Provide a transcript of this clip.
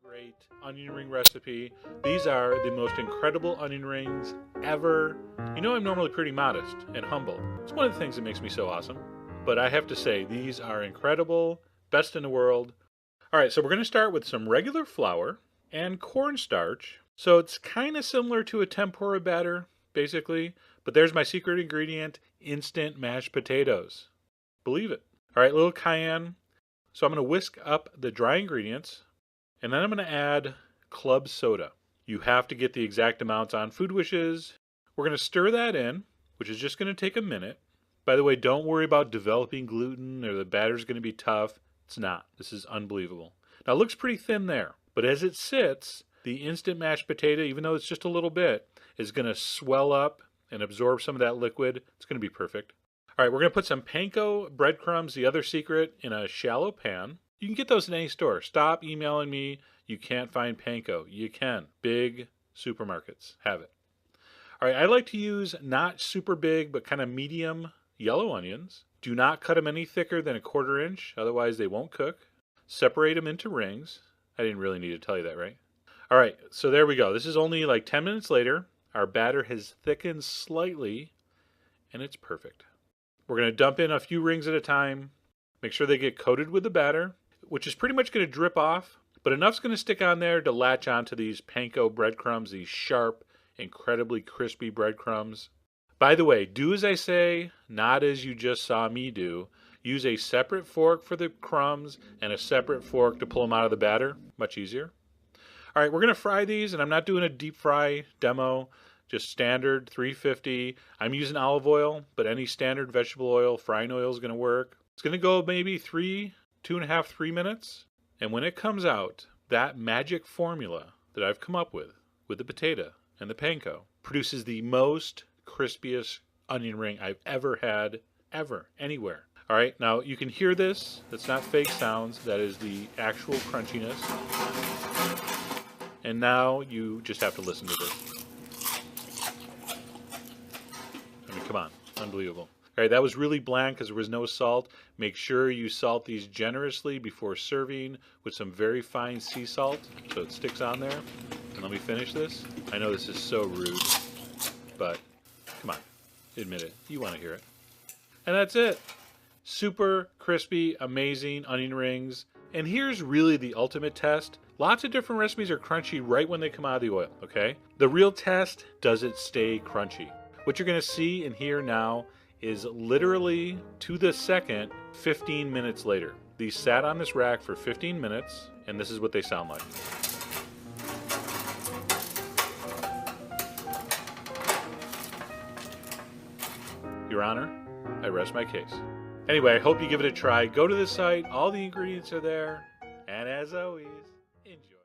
great onion ring recipe. These are the most incredible onion rings ever. You know I'm normally pretty modest and humble. It's one of the things that makes me so awesome. But I have to say, these are incredible, best in the world. All right, so we're going to start with some regular flour and cornstarch. So it's kind of similar to a tempura batter, basically. But there's my secret ingredient, instant mashed potatoes. Believe it. All right, a little cayenne. So I'm going to whisk up the dry ingredients, and then I'm going to add club soda. You have to get the exact amounts on Food Wishes. We're going to stir that in, which is just going to take a minute. By the way, don't worry about developing gluten or the batter's going to be tough. It's not. This is unbelievable. Now it looks pretty thin there, but as it sits, the instant mashed potato, even though it's just a little bit, is going to swell up and absorb some of that liquid. It's going to be perfect. All right, we're going to put some panko breadcrumbs, the other secret, in a shallow pan. You can get those in any store. Stop emailing me. You can't find panko. You can. Big supermarkets have it. All right, I like to use not super big, but kind of medium yellow onions. Do not cut them any thicker than a 1/4 inch, otherwise they won't cook. Separate them into rings. I didn't really need to tell you that, right? All right, so there we go. This is only like 10 minutes later. Our batter has thickened slightly, and it's perfect. We're going to dump in a few rings at a time. Make sure they get coated with the batter, which is pretty much going to drip off, but enough's going to stick on there to latch onto these panko breadcrumbs, these sharp, incredibly crispy breadcrumbs. By the way, do as I say, not as you just saw me do. Use a separate fork for the crumbs and a separate fork to pull them out of the batter. Much easier. All right, we're going to fry these, and I'm not doing a deep fry demo. Just standard 350. I'm using olive oil, but any standard vegetable oil, frying oil is going to work. It's going to go maybe 2.5, 3 minutes. And when it comes out, that magic formula that I've come up with the potato and the panko, produces the most crispiest onion ring I've ever had, anywhere. All right, now you can hear this. That's not fake sounds. That is the actual crunchiness. And now you just have to listen to this. Come on, unbelievable. All right, that was really bland because there was no salt. Make sure you salt these generously before serving with some very fine sea salt so it sticks on there. And let me finish this. I know this is so rude, but come on, admit it. You want to hear it. And that's it. Super crispy, amazing onion rings. And here's really the ultimate test. Lots of different recipes are crunchy right when they come out of the oil, okay? The real test, does it stay crunchy? What you're going to see and hear now is literally to the second 15 minutes later. These sat on this rack for 15 minutes, and this is what they sound like. Your Honor, I rest my case. Anyway, I hope you give it a try. Go to the site. All the ingredients are there. And as always, enjoy.